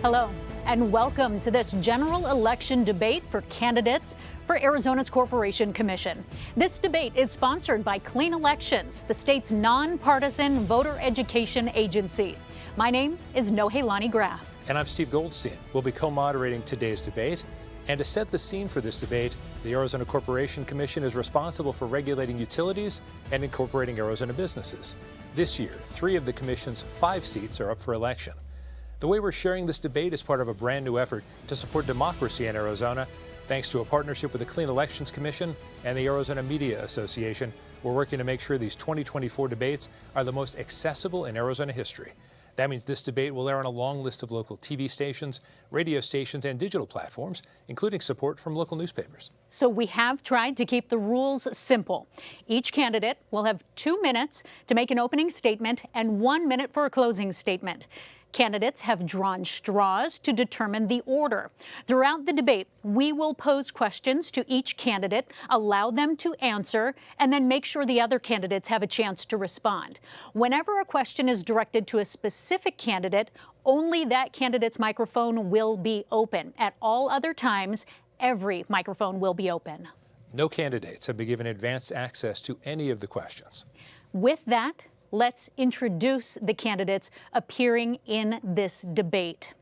Hello, and welcome to this general election debate for candidates for Arizona's Corporation Commission. This debate is sponsored by Clean Elections, the state's nonpartisan voter education agency. My name is Nohelani Graf. And I'm Steve Goldstein. We'll be co-moderating today's debate. And to set the scene for this debate, the Arizona Corporation Commission is responsible for regulating utilities and incorporating Arizona businesses. This year, 3 of the commission's 5 seats are up for election. The way we're sharing this debate is part of a brand new effort to support democracy in Arizona. Thanks to a partnership with the Clean Elections Commission and the Arizona Media Association, we're working to make sure these 2024 debates are the most accessible in Arizona history. That means this debate will air on a long list of local TV stations, radio stations, and digital platforms, including support from local newspapers. So we have tried to keep the rules simple. Each candidate will have 2 minutes to make an opening statement and 1 minute for a closing statement. Candidates have drawn straws to determine the order. Throughout the debate, we will pose questions to each candidate, allow them to answer, and then make sure the other candidates have a chance to respond. Whenever a question is directed to a specific candidate, only that candidate's microphone will be open. At all other times, every microphone will be open. No candidates have been given advanced access to any of the questions. With that, let's introduce the candidates appearing in this debate.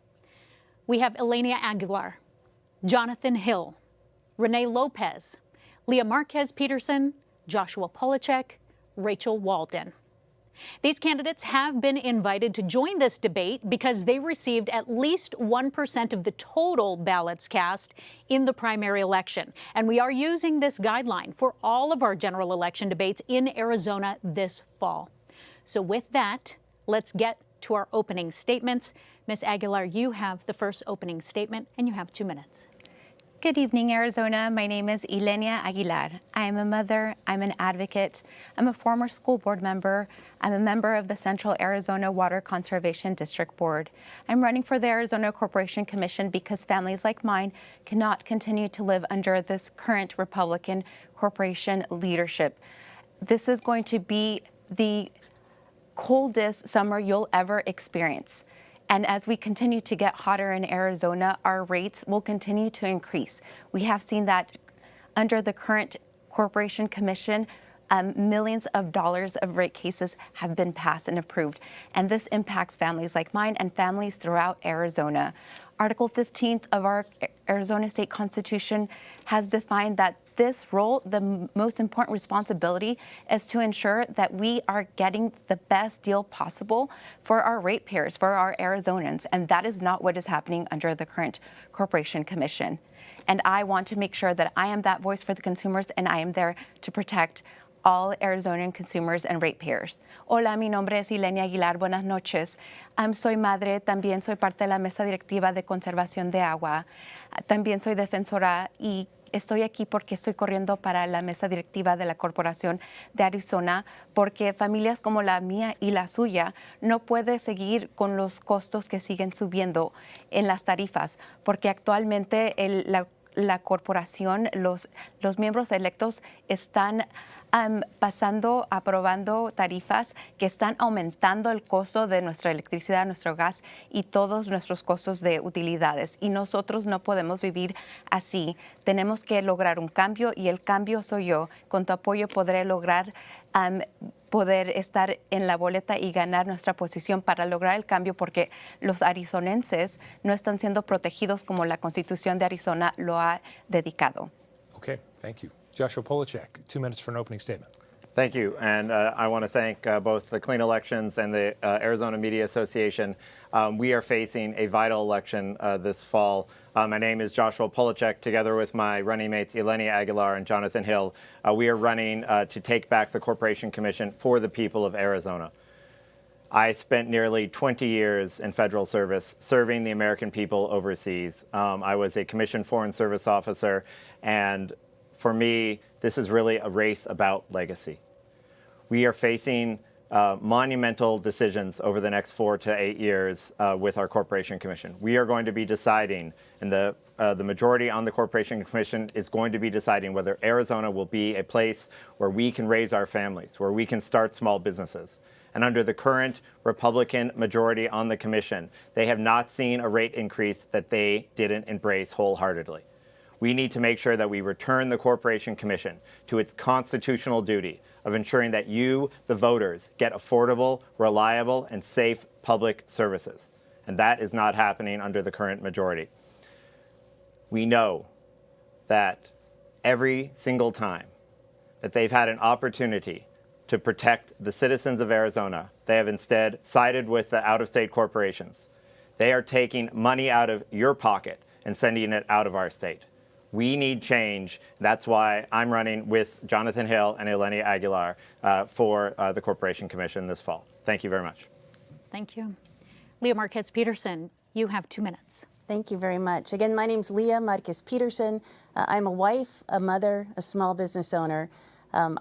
We have Ylenia Aguilar, Jonathon Hill, Rene Lopez, Leah Márquez Peterson, Joshua Polacheck, Rachel Walden. These candidates have been invited to join this debate because they received at least 1% of the total ballots cast in the primary election. And we are using this guideline for all of our general election debates in Arizona this fall. So with that, let's get to our opening statements. Ms. Aguilar, you have the first opening statement, and you have 2 minutes. Good evening, Arizona. My name is Ylenia Aguilar. I am a mother. I'm an advocate. I'm a former school board member. I'm a member of the Central Arizona Water Conservation District Board. I'm running for the Arizona Corporation Commission because families like mine cannot continue to live under this current Republican corporation leadership. This is going to be the coldest summer you'll ever experience. And as we continue to get hotter in Arizona, our rates will continue to increase. We have seen that under the current Corporation Commission, millions of dollars of rate cases have been passed and approved. And this impacts families like mine and families throughout Arizona. Article 15 of our Arizona State Constitution has defined that this role, the most important responsibility, is to ensure that we are getting the best deal possible for our ratepayers, for our Arizonans, and that is not what is happening under the current Corporation Commission. And I want to make sure that I am that voice for the consumers, and I am there to protect all Arizonian consumers and ratepayers. Hola, mi nombre es Ylenia Aguilar. Buenas noches. Soy madre, también soy parte de la mesa directiva de conservación de agua. También soy defensora y estoy aquí porque estoy corriendo para la mesa directiva de la Corporación de Arizona, porque familias como la mía y la suya no pueden seguir con los costos que siguen subiendo en las tarifas, porque actualmente la corporación, los miembros electos están aprobando tarifas que están aumentando el costo de nuestra electricidad, nuestro gas y todos nuestros costos de utilidades. Y nosotros no podemos vivir así. Tenemos que lograr un cambio y el cambio soy yo. Con tu apoyo podré lograr poder estar en la boleta y ganar nuestra posición para lograr el cambio, porque los arizonenses no están siendo protegidos como la Constitución de Arizona lo ha dedicado. Okay, thank you. Joshua Polacheck, 2 minutes for an opening statement. Thank you, and I want to thank both the Clean Elections and the Arizona Media Association. We are facing a vital election this fall. My name is Joshua Polacheck, together with my running mates Ylenia Aguilar and Jonathon Hill. We are running to take back the Corporation Commission for the people of Arizona. I spent nearly 20 years in federal service serving the American people overseas. I was a commissioned foreign service officer, and for me, this is really a race about legacy. We are facing monumental decisions over the next 4 to 8 years with our Corporation Commission. We are going to be deciding, and the majority on the Corporation Commission is going to be deciding whether Arizona will be a place where we can raise our families, where we can start small businesses. And under the current Republican majority on the commission, they have not seen a rate increase that they didn't embrace wholeheartedly. We need to make sure that we return the Corporation Commission to its constitutional duty of ensuring that you, the voters, get affordable, reliable, and safe public services. And that is not happening under the current majority. We know that every single time that they've had an opportunity to protect the citizens of Arizona, they have instead sided with the out-of-state corporations. They are taking money out of your pocket and sending it out of our state. We need change. That's why I'm running with Jonathon Hill and Ylenia Aguilar for the Corporation Commission this fall. Thank you very much. Thank you. Leah Márquez Peterson, you have 2 minutes. Thank you very much. Again, my name's Leah Márquez Peterson. I'm a wife, a mother, a small business owner. I'm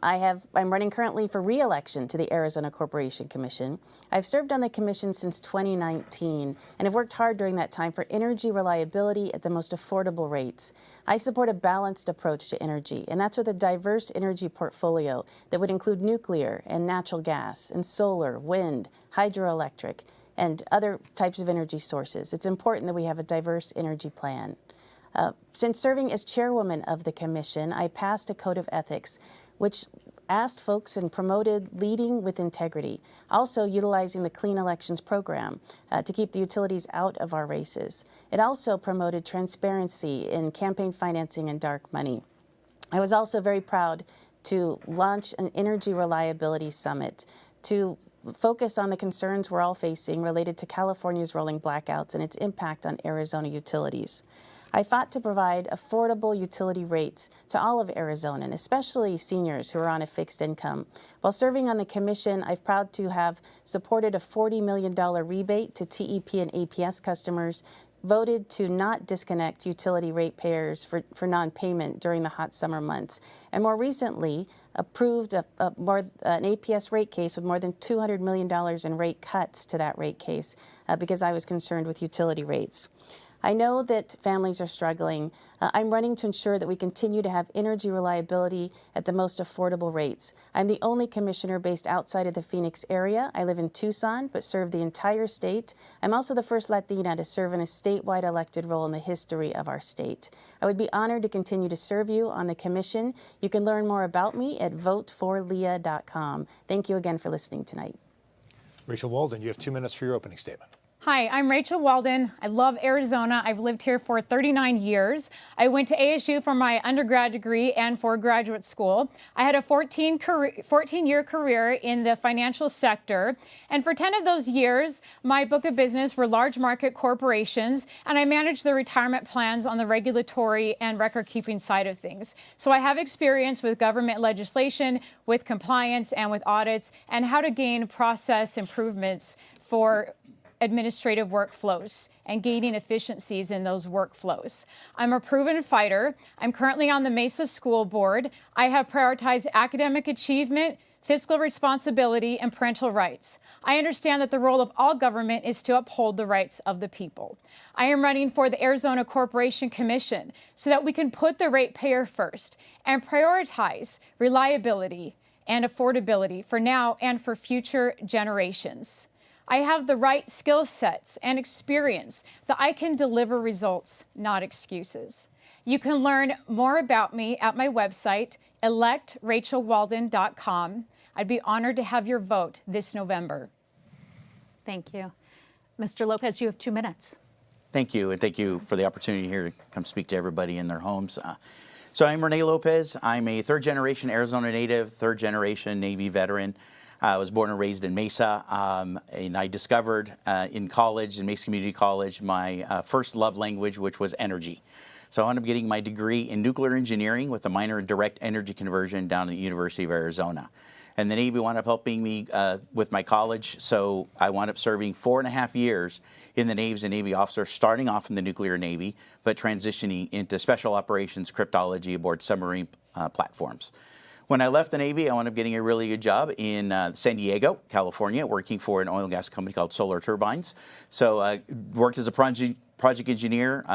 running currently for re-election to the Arizona Corporation Commission. I've served on the commission since 2019 and have worked hard during that time for energy reliability at the most affordable rates. I support a balanced approach to energy, and that's with a diverse energy portfolio that would include nuclear and natural gas and solar, wind, hydroelectric, and other types of energy sources. It's important that we have a diverse energy plan. Since serving as chairwoman of the commission, I passed a code of ethics which asked folks and promoted leading with integrity, also utilizing the Clean Elections program to keep the utilities out of our races. It also promoted transparency in campaign financing and dark money. I was also very proud to launch an energy reliability summit to focus on the concerns we're all facing related to California's rolling blackouts and its impact on Arizona utilities. I fought to provide affordable utility rates to all of Arizona, and especially seniors who are on a fixed income. While serving on the commission, I'm proud to have supported a $40 million rebate to TEP and APS customers, voted to not disconnect utility ratepayers for non-payment during the hot summer months, and more recently approved an APS rate case with more than $200 million in rate cuts to that rate case because I was concerned with utility rates. I know that families are struggling. I'm running to ensure that we continue to have energy reliability at the most affordable rates. I'm the only commissioner based outside of the Phoenix area. I live in Tucson, but serve the entire state. I'm also the first Latina to serve in a statewide elected role in the history of our state. I would be honored to continue to serve you on the commission. You can learn more about me at voteforleah.com. Thank you again for listening tonight. Rachel Walden, you have 2 minutes for your opening statement. Hi, I'm Rachel Walden. I love Arizona. I've lived here for 39 years. I went to ASU for my undergrad degree and for graduate school. I had a 14-year career in the financial sector. And for 10 of those years, my book of business were large market corporations, and I managed the retirement plans on the regulatory and record-keeping side of things. So I have experience with government legislation, with compliance, and with audits, and how to gain process improvements for administrative workflows and gaining efficiencies in those workflows. I'm a proven fighter. I'm currently on the Mesa School Board. I have prioritized academic achievement, fiscal responsibility, and parental rights. I understand that the role of all government is to uphold the rights of the people. I am running for the Arizona Corporation Commission so that we can put the ratepayer first and prioritize reliability and affordability for now and for future generations. I have the right skill sets and experience that I can deliver results, not excuses. You can learn more about me at my website, electrachelwalden.com. I'd be honored to have your vote this November. Thank you. Mr. Lopez, you have 2 minutes. Thank you, and thank you for the opportunity here to come speak to everybody in their homes. So I'm Rene Lopez. I'm a third-generation Arizona native, third-generation Navy veteran. I was born and raised in Mesa, and I discovered in college, in Mesa Community College, my first love language, which was energy. So I wound up getting my degree in nuclear engineering with a minor in direct energy conversion down at the University of Arizona. And the Navy wound up helping me with my college, so I wound up serving 4.5 years in the Navy as a Navy officer, starting off in the nuclear Navy, but transitioning into special operations cryptology aboard submarine platforms. When I left the Navy, I wound up getting a really good job in San Diego, California, working for an oil and gas company called Solar Turbines. So I worked as a project engineer,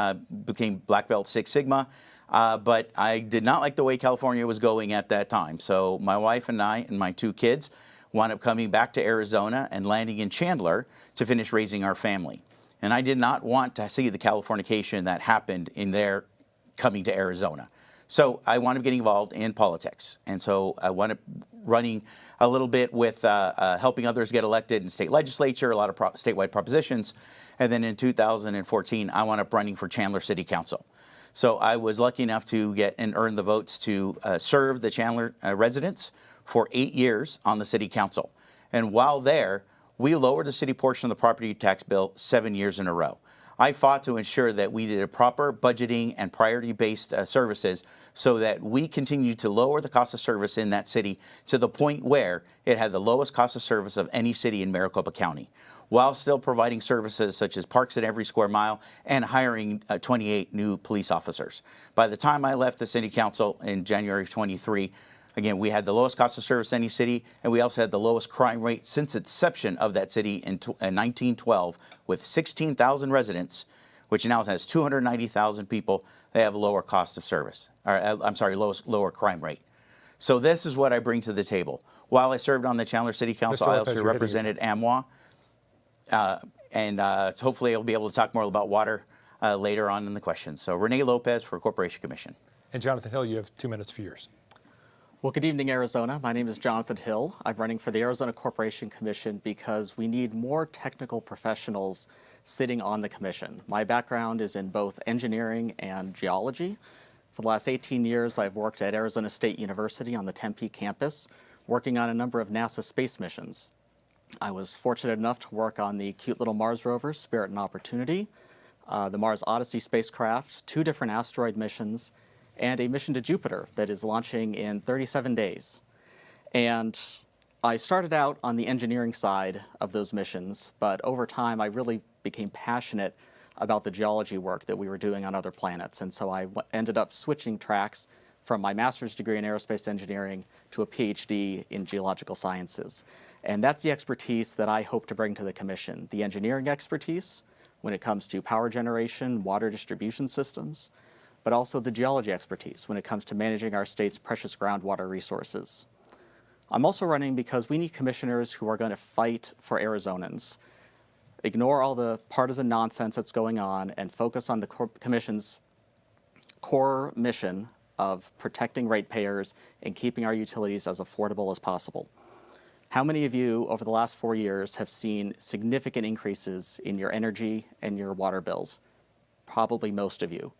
became Black Belt Six Sigma, but I did not like the way California was going at that time. So my wife and I and my 2 kids wound up coming back to Arizona and landing in Chandler to finish raising our family. And I did not want to see the Californication that happened in their coming to Arizona. So I wound up getting involved in politics. And so I wound up running a little bit with helping others get elected in state legislature, a lot of statewide propositions. And then in 2014, I wound up running for Chandler City Council. So I was lucky enough to get and earn the votes to serve the Chandler residents for 8 years on the city council. And while there, we lowered the city portion of the property tax bill 7 years in a row. I fought to ensure that we did a proper budgeting and priority-based services so that we continued to lower the cost of service in that city to the point where it had the lowest cost of service of any city in Maricopa County, while still providing services such as parks at every square mile and hiring 28 new police officers. By the time I left the city council in January of 23, again, we had the lowest cost of service in any city, and we also had the lowest crime rate since inception of that city in 1912, with 16,000 residents, which now has 290,000 people. They have a lower cost of service, lower crime rate. So this is what I bring to the table. While I served on the Chandler City Council, I also represented AMWA, and hopefully I'll be able to talk more about water later on in the questions. So Rene Lopez for Corporation Commission. And Jonathon Hill, you have 2 minutes for yours. Well, good evening, Arizona. My name is Jonathon Hill. I'm running for the Arizona Corporation Commission because we need more technical professionals sitting on the commission. My background is in both engineering and geology. For the last 18 years, I've worked at Arizona State University on the Tempe campus, working on a number of NASA space missions. I was fortunate enough to work on the cute little Mars rover, Spirit and Opportunity, the Mars Odyssey spacecraft, 2 different asteroid missions, and a mission to Jupiter that is launching in 37 days. And I started out on the engineering side of those missions, but over time I really became passionate about the geology work that we were doing on other planets. And so I ended up switching tracks from my master's degree in aerospace engineering to a PhD in geological sciences. And that's the expertise that I hope to bring to the commission, the engineering expertise when it comes to power generation, water distribution systems, but also the geology expertise when it comes to managing our state's precious groundwater resources. I'm also running because we need commissioners who are going to fight for Arizonans, ignore all the partisan nonsense that's going on, and focus on the commission's core mission of protecting ratepayers and keeping our utilities as affordable as possible. How many of you over the last 4 years have seen significant increases in your energy and your water bills? Probably most of you.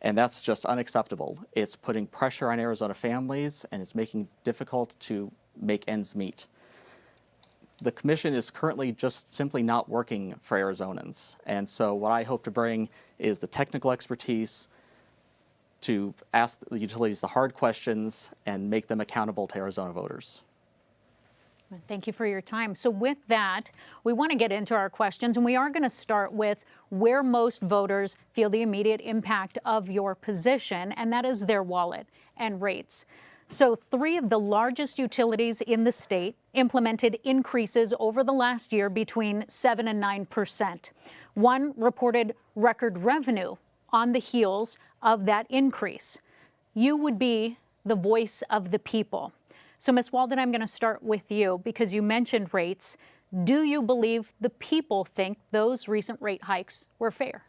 And that's just unacceptable. It's putting pressure on Arizona families, and it's making it difficult to make ends meet. The commission is currently just simply not working for Arizonans. And so what I hope to bring is the technical expertise to ask the utilities the hard questions and make them accountable to Arizona voters. Thank you for your time. So with that, we want to get into our questions, and we are going to start with where most voters feel the immediate impact of your position, and that is their wallet and rates. So 3 of the largest utilities in the state implemented increases over the last year between 7 and 9%. One reported record revenue on the heels of that increase. You would be the voice of the people. So, Ms. Walden, I'm going to start with you because you mentioned rates. Do you believe the people think those recent rate hikes were fair?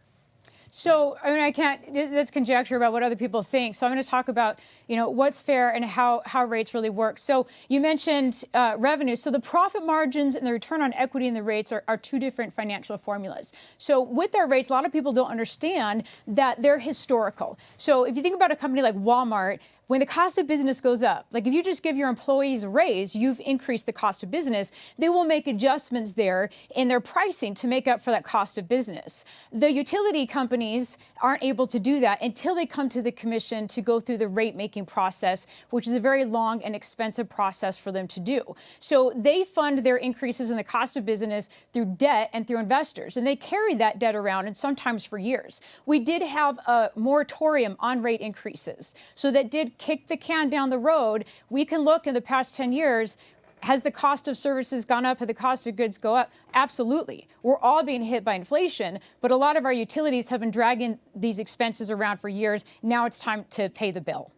So, I mean, I can't, that's conjecture about what other people think. So I'm going to talk about, what's fair and how rates really work. So you mentioned revenue. So the profit margins and the return on equity in the rates are 2 different financial formulas. So with our rates, a lot of people don't understand that they're historical. So if you think about a company like Walmart, when the cost of business goes up, like if you just give your employees a raise, you've increased the cost of business, they will make adjustments there in their pricing to make up for that cost of business. The utility companies aren't able to do that until they come to the commission to go through the rate making process, which is a very long and expensive process for them to do. So they fund their increases in the cost of business through debt and through investors, and they carry that debt around and sometimes for years. We did have a moratorium on rate increases, so that did kick the can down the road. We can look in the past 10 years, has the cost of services gone up? Have the cost of goods go up? Absolutely. We're all being hit by inflation, but a lot of our utilities have been dragging these expenses around for years. Now it's time to pay the bill.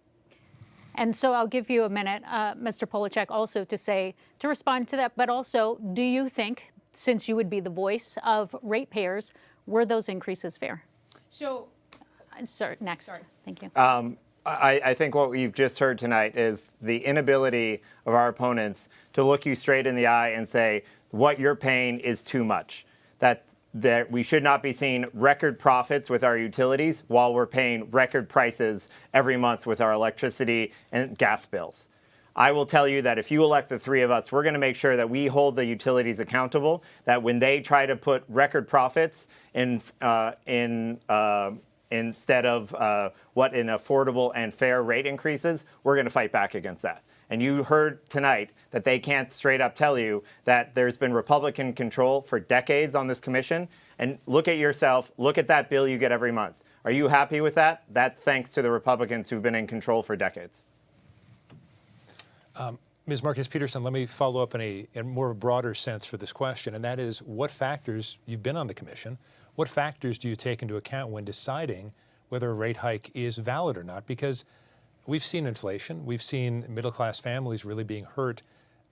And so I'll give you a minute, Mr. Polacheck, also to respond to that. But also, do you think, since you would be the voice of ratepayers, were those increases fair? So, Sir, next. Thank you. I think what we've just heard tonight is the inability of our opponents to look you straight in the eye and say, what you're paying is too much. That we should not be seeing record profits with our utilities while we're paying record prices every month with our electricity and gas bills. I will tell you that if you elect the three of us, we're going to make sure that we hold the utilities accountable, that when they try to put record profits instead of what an affordable and fair rate increases, we're going to fight back against that. And you heard tonight that they can't straight up tell you that there's been Republican control for decades on this commission. And look at yourself, look at that bill you get every month. Are you happy with that? That's thanks to the Republicans who've been in control for decades. Ms. Márquez Peterson, let me follow up in more of a broader sense for this question, and that is what factors, you've been on the commission, what factors do you take into account when deciding whether a rate hike is valid or not? Because we've seen inflation, we've seen middle-class families really being hurt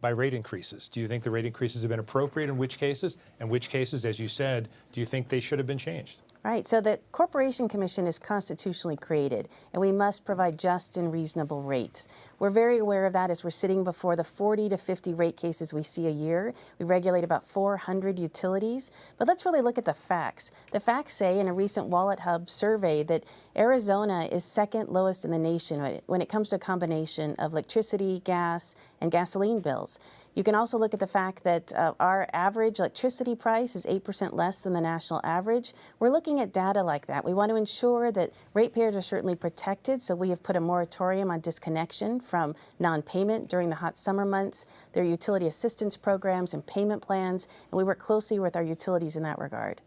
by rate increases. Do you think the rate increases have been appropriate in which cases? And which cases, as you said, do you think they should have been changed? Right. So the Corporation Commission is constitutionally created, and we must provide just and reasonable rates. We're very aware of that as we're sitting before the 40 to 50 rate cases we see a year. We regulate about 400 utilities. But let's really look at the facts. The facts say in a recent Wallet Hub survey that Arizona is second lowest in the nation when it comes to a combination of electricity, gas, and gasoline bills. You can also look at the fact that our average electricity price is 8% less than the national average. We're looking at data like that. We want to ensure that ratepayers are certainly protected, so we have put a moratorium on disconnection from non-payment during the hot summer months. There are utility assistance programs and payment plans, and we work closely with our utilities in that regard.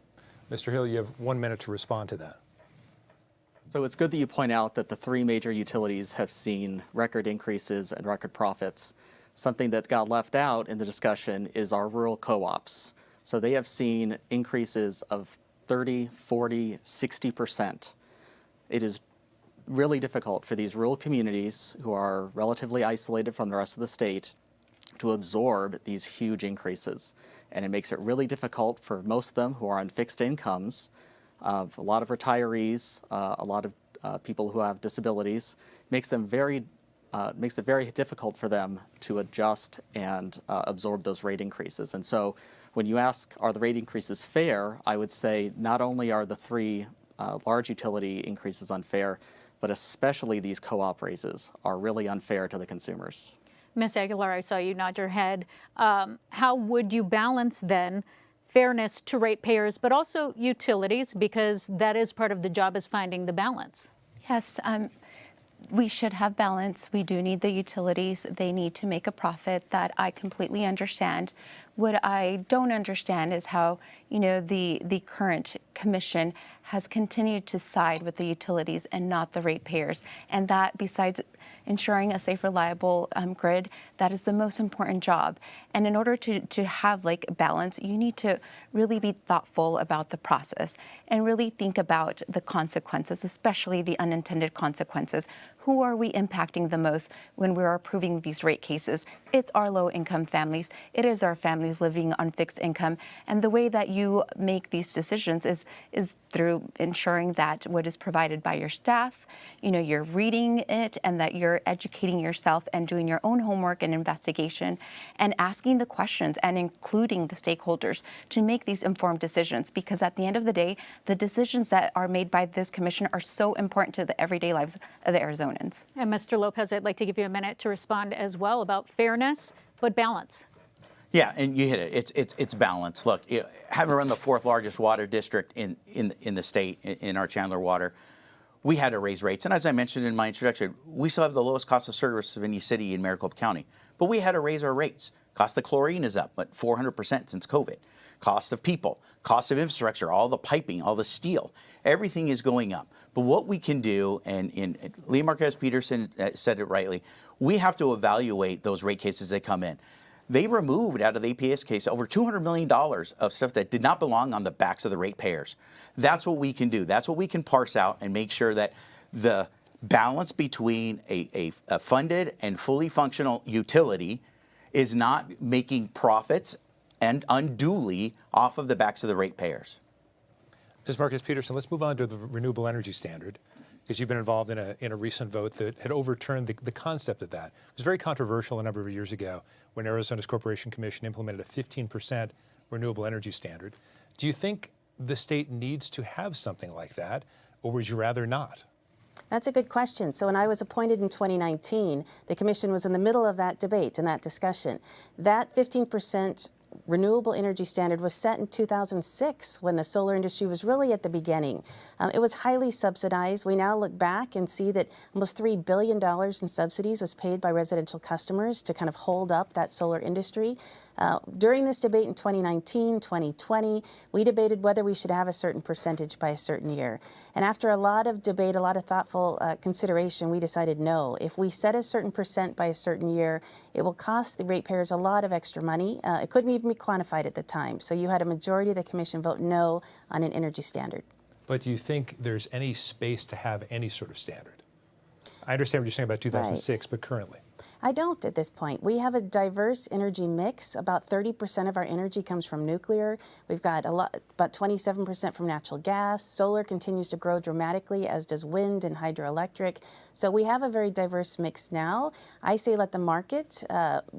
Mr. Hill, you have 1 minute to respond to that. So it's good that you point out that the three major utilities have seen record increases and record profits. Something that got left out in the discussion is our rural co-ops. So they have seen increases of 30, 40, 60%. It is really difficult for these rural communities who are relatively isolated from the rest of the state to absorb these huge increases. And it makes it really difficult for most of them who are on fixed incomes, a lot of retirees, a lot of people who have disabilities, makes it very difficult for them to adjust and absorb those rate increases. And so when you ask, are the rate increases fair, I would say not only are the three large utility increases unfair, but especially these co-op raises are really unfair to the consumers. Ms. Aguilar, I saw you nod your head. How would you balance then fairness to ratepayers, but also utilities, because that is part of the job, is finding the balance? Yes. We should have balance. We do need the utilities. They need to make a profit. That I completely understand. What I don't understand is how, the current commission has continued to side with the utilities and not the ratepayers. And that, besides ensuring a safe, reliable grid, that is the most important job. And in order to have balance, you need to really be thoughtful about the process and really think about the consequences, especially the unintended consequences. Who are we impacting the most when we're approving these rate cases? It's our low-income families. It is our families living on fixed income. And the way that you make these decisions is through ensuring that what is provided by your staff, you're reading it, and that you're educating yourself and doing your own homework and investigation and asking the questions and including the stakeholders to make these informed decisions. Because at the end of the day, the decisions that are made by this commission are so important to the everyday lives of Arizonans. And Mr. Lopez, I'd like to give you a minute to respond as well about fairness, but balance. Yeah, and you hit it. It's balance. Look, having run the fourth largest water district in the state, in our Chandler Water, we had to raise rates. And as I mentioned in my introduction, we still have the lowest cost of service of any city in Maricopa County. But we had to raise our rates. Cost of chlorine is up, 400% since COVID. Cost of people, cost of infrastructure, all the piping, all the steel, everything is going up. But what we can do, and Ylenia Márquez Peterson said it rightly, we have to evaluate those rate cases that come in. They removed out of the APS case over $200 million of stuff that did not belong on the backs of the ratepayers. That's what we can do. That's what we can parse out and make sure that the balance between a funded and fully functional utility is not making profits and unduly off of the backs of the ratepayers. Ms. Márquez Peterson, let's move on to the renewable energy standard, because you've been involved in a recent vote that had overturned the concept of that. It was very controversial a number of years ago when Arizona's Corporation Commission implemented a 15% renewable energy standard. Do you think the state needs to have something like that, or would you rather not? That's a good question. So when I was appointed in 2019, the commission was in the middle of that debate and that discussion. That 15% renewable energy standard was set in 2006 when the solar industry was really at the beginning. It was highly subsidized. We now look back and see that almost $3 billion in subsidies was paid by residential customers to kind of hold up that solar industry. During this debate in 2019, 2020, we debated whether we should have a certain percentage by a certain year. And after a lot of debate, a lot of thoughtful consideration, we decided no. If we set a certain percent by a certain year, it will cost the ratepayers a lot of extra money. It couldn't even be quantified at the time. So you had a majority of the commission vote no on an energy standard. But do you think there's any space to have any sort of standard? I understand what you're saying about 2006, but currently? I don't at this point. We have a diverse energy mix. About 30% of our energy comes from nuclear. We've got about 27% from natural gas. Solar continues to grow dramatically, as does wind and hydroelectric. So we have a very diverse mix now. I say let the market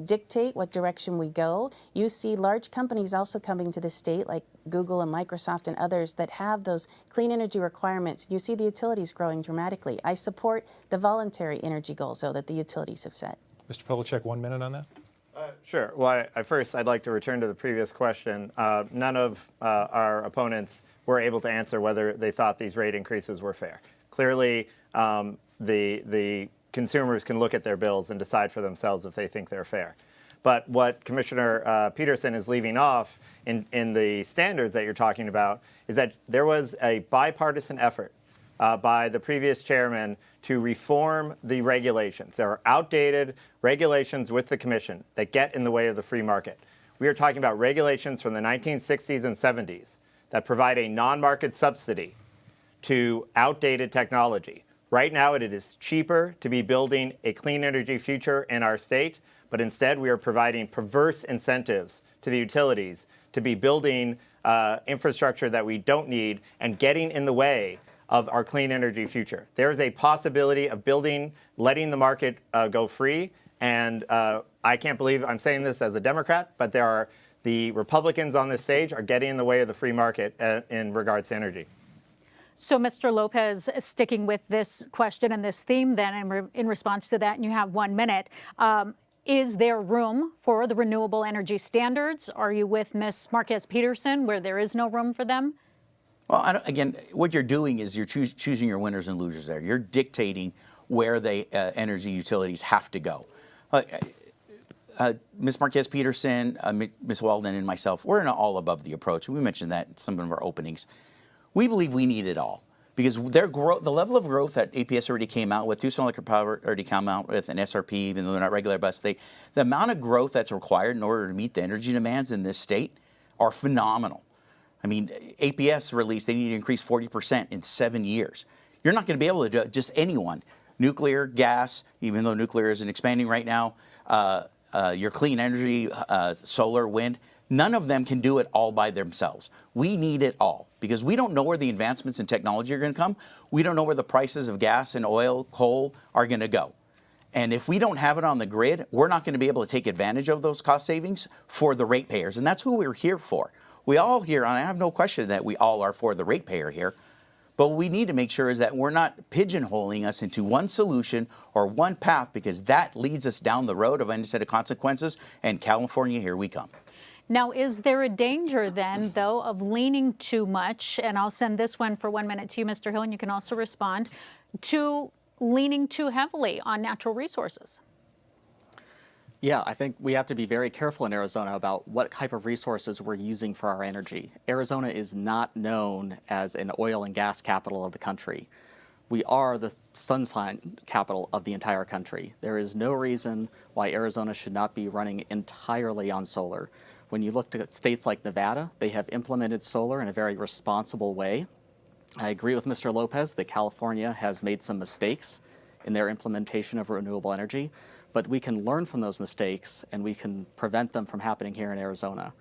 dictate what direction we go. You see large companies also coming to the state, like Google and Microsoft and others, that have those clean energy requirements. You see the utilities growing dramatically. I support the voluntary energy goals, though, that the utilities have set. Mr. Polacheck, 1 minute on that? Sure. Well, first, I'd like to return to the previous question. None of our opponents were able to answer whether they thought these rate increases were fair. Clearly, the consumers can look at their bills and decide for themselves if they think they're fair. But what Commissioner Peterson is leaving off in the standards that you're talking about is that there was a bipartisan effort by the previous chairman to reform the regulations. There are outdated regulations with the commission that get in the way of the free market. We are talking about regulations from the 1960s and 70s that provide a non-market subsidy to outdated technology. Right now, it is cheaper to be building a clean energy future in our state, but instead we are providing perverse incentives to the utilities to be building infrastructure that we don't need and getting in the way of our clean energy future. There is a possibility of letting the market go free, and I can't believe I'm saying this as a Democrat, but the Republicans on this stage are getting in the way of the free market in regards to energy. So, Mr. Lopez, sticking with this question and this theme then, in response to that, and you have 1 minute, is there room for the renewable energy standards? Are you with Ms. Márquez Peterson, where there is no room for them? Well, again, what you're doing is you're choosing your winners and losers there. You're dictating where the energy utilities have to go. Ms. Márquez Peterson, Ms. Walden, and myself, we're in an all above the approach. We mentioned that in some of our openings. We believe we need it all because the level of growth that APS already came out with, Tucson Electric Power already came out with, and SRP, even though they're not regular bus, the amount of growth that's required in order to meet the energy demands in this state are phenomenal. I mean, APS released they need to increase 40% in 7 years. You're not going to be able to do it, just anyone. Nuclear, gas, even though nuclear isn't expanding right now, your clean energy, solar, wind, none of them can do it all by themselves. We need it all because we don't know where the advancements in technology are going to come. We don't know where the prices of gas and oil, coal are going to go. And if we don't have it on the grid, we're not going to be able to take advantage of those cost savings for the ratepayers. And that's who we're here for. We all here, and I have no question that we all are for the ratepayer here, but what we need to make sure is that we're not pigeonholing us into one solution or one path because that leads us down the road of unintended consequences, and California, here we come. Now, is there a danger then, though, of leaning too much, and I'll send this one for 1 minute to you, Mr. Hill, and you can also respond, to leaning too heavily on natural resources? Yeah, I think we have to be very careful in Arizona about what type of resources we're using for our energy. Arizona is not known as an oil and gas capital of the country. We are the sunshine capital of the entire country. There is no reason why Arizona should not be running entirely on solar. When you look at states like Nevada, they have implemented solar in a very responsible way. I agree with Mr. Lopez that California has made some mistakes in their implementation of renewable energy, but we can learn from those mistakes and we can prevent them from happening here in Arizona.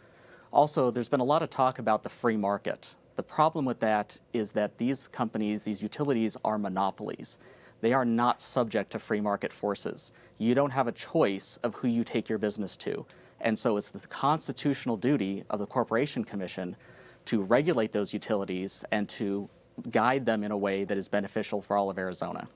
Also, there's been a lot of talk about the free market. The problem with that is that these companies, these utilities, are monopolies. They are not subject to free market forces. You don't have a choice of who you take your business to. And so it's the constitutional duty of the Corporation Commission to regulate those utilities and to guide them in a way that is beneficial for all of Arizona.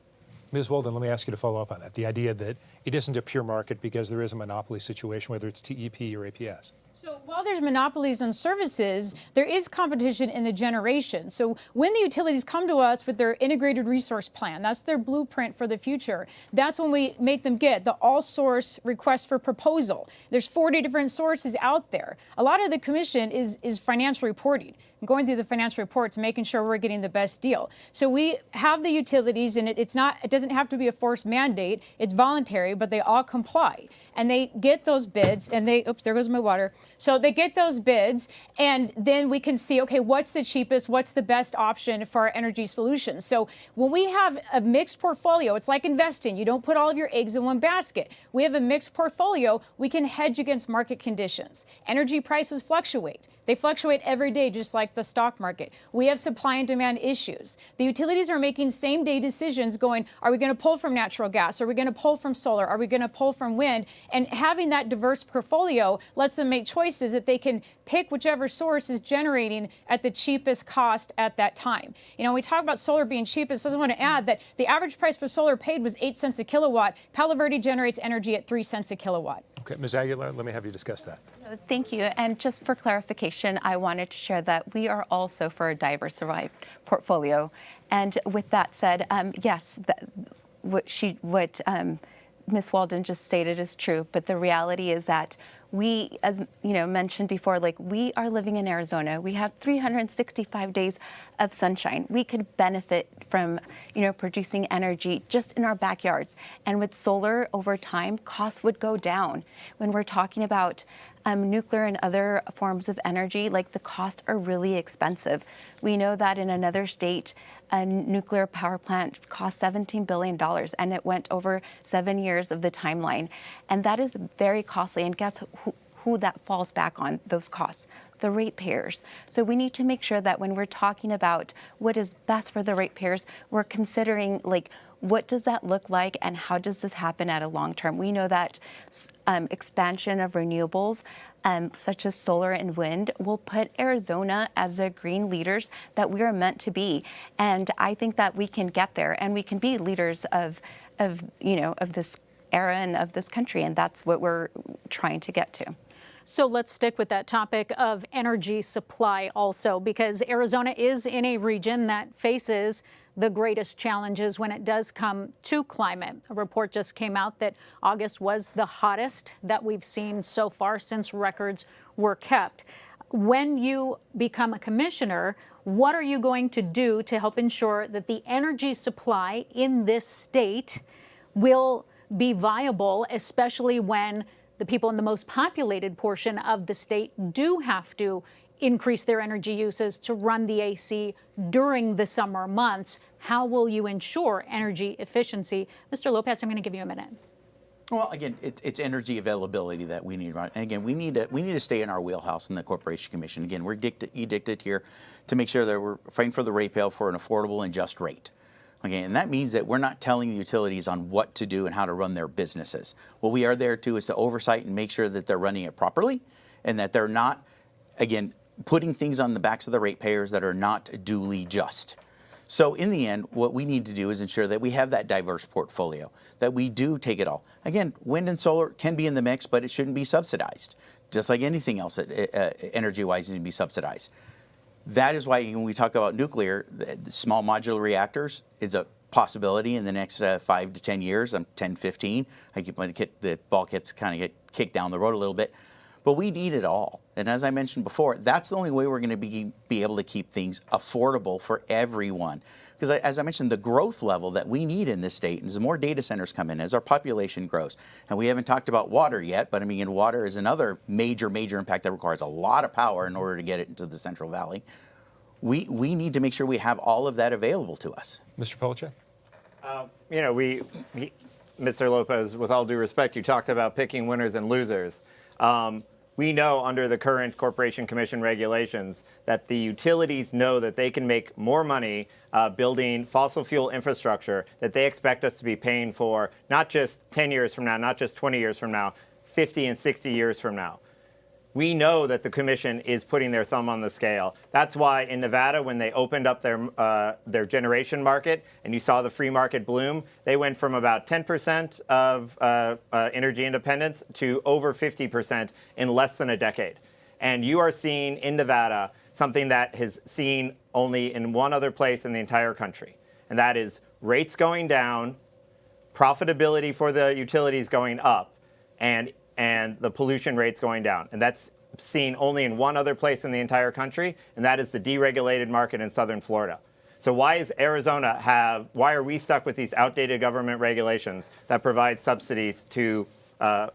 Ms. Walden, let me ask you to follow up on that. The idea that it isn't a pure market because there is a monopoly situation, whether it's TEP or APS. So while there's monopolies on services, there is competition in the generation. So when the utilities come to us with their integrated resource plan, that's their blueprint for the future, that's when we make them get the all-source request for proposal. There's 40 different sources out there. A lot of the commission is financial reporting, going through the financial reports, making sure we're getting the best deal. So we have the utilities, and it doesn't have to be a forced mandate. It's voluntary, but they all comply. And they get those bids, and oops, there goes my water. So they get those bids, and then we can see, okay, what's the cheapest, what's the best option for our energy solutions? So when we have a mixed portfolio, it's like investing. You don't put all of your eggs in one basket. We have a mixed portfolio. We can hedge against market conditions. Energy prices fluctuate. They fluctuate every day, just like the stock market. We have supply and demand issues. The utilities are making same-day decisions going, are we going to pull from natural gas? Are we going to pull from solar? Are we going to pull from wind? And having that diverse portfolio lets them make choices that they can pick whichever source is generating at the cheapest cost at that time. You know, when we talk about solar being cheapest, I just want to add that the average price for solar paid was 8 cents a kilowatt. Palo Verde generates energy at 3 cents a kilowatt. Okay, Ms. Aguilar, let me have you discuss that. Thank you. And just for clarification, I wanted to share that we are also for a diversified portfolio. And with that said, yes, what Ms. Walden just stated is true. But the reality is that we, as you know, mentioned before, like we are living in Arizona. We have 365 days of sunshine. We could benefit from, producing energy just in our backyards. And with solar over time, costs would go down. When we're talking about nuclear and other forms of energy, like the costs are really expensive. We know that in another state, a nuclear power plant cost $17 billion, and it went over 7 years of the timeline. And that is very costly. And guess who that falls back on, those costs? The ratepayers. So we need to make sure that when we're talking about what is best for the ratepayers, we're considering what does that look like and how does this happen at a long term? We know that expansion of renewables, such as solar and wind, will put Arizona as the green leaders that we are meant to be. And I think that we can get there and we can be leaders of this era and of this country. And that's what we're trying to get to. So let's stick with that topic of energy supply also, because Arizona is in a region that faces the greatest challenges when it does come to climate. A report just came out that August was the hottest that we've seen so far since records were kept. When you become a commissioner, what are you going to do to help ensure that the energy supply in this state will be viable, especially when the people in the most populated portion of the state do have to increase their energy uses to run the AC during the summer months? How will you ensure energy efficiency? Mr. Lopez, I'm going to give you a minute. Well, again, it's energy availability that we need, right? And again, we need to stay in our wheelhouse in the Corporation Commission. Again, we're edicted here to make sure that we're fighting for the ratepayer for an affordable and just rate. Okay, and that means that we're not telling the utilities on what to do and how to run their businesses. What we are there to is to oversight and make sure that they're running it properly and that they're not, again, putting things on the backs of the ratepayers that are not duly just. So in the end, what we need to do is ensure that we have that diverse portfolio, that we do take it all. Again, wind and solar can be in the mix, but it shouldn't be subsidized. Just like anything else energy-wise needs to be subsidized. That is why when we talk about nuclear, the small modular reactors is a possibility in the next 5 to 10 years, 10, 15. I keep letting the ball gets kind of get kicked down the road a little bit. But we need it all. And as I mentioned before, that's the only way we're going to be able to keep things affordable for everyone. Because as I mentioned, the growth level that we need in this state, as more data centers come in, as our population grows, and we haven't talked about water yet, but I mean, water is another major impact that requires a lot of power in order to get it into the Central Valley. We need to make sure we have all of that available to us. Mr. Polacheck? Mr. Lopez, with all due respect, you talked about picking winners and losers. We know under the current Corporation Commission regulations that the utilities know that they can make more money building fossil fuel infrastructure that they expect us to be paying for not just 10 years from now, not just 20 years from now, 50 and 60 years from now. We know that the commission is putting their thumb on the scale. That's why in Nevada, when they opened up their generation market and you saw the free market bloom, they went from about 10% of energy independence to over 50% in less than a decade. And you are seeing in Nevada something that is seen only in one other place in the entire country, and that is rates going down, profitability for the utilities going up, and the pollution rates going down. And that's seen only in one other place in the entire country, and that is the deregulated market in southern Florida. So why are we stuck with these outdated government regulations that provide subsidies to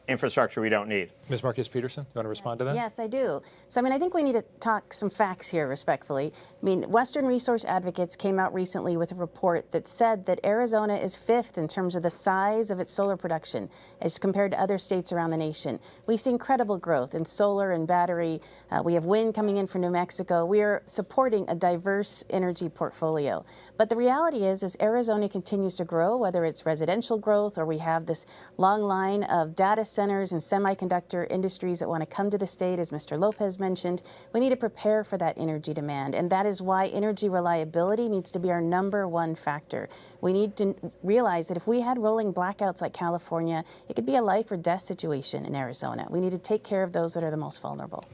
infrastructure we don't need? Ms. Márquez Peterson, you want to respond to that? Yes, I do. So, I think we need to talk some facts here, respectfully. Western Resource Advocates came out recently with a report that said that Arizona is 5th in terms of the size of its solar production as compared to other states around the nation. We see incredible growth in solar and battery. We have wind coming in from New Mexico. We are supporting a diverse energy portfolio. But the reality is, as Arizona continues to grow, whether it's residential growth or we have this long line of data centers and semiconductor industries that want to come to the state, as Mr. Lopez mentioned, we need to prepare for that energy demand. And that is why energy reliability needs to be our #1 factor. We need to realize that if we had rolling blackouts like California, it could be a life or death situation in Arizona. We need to take care of those that are the most vulnerable.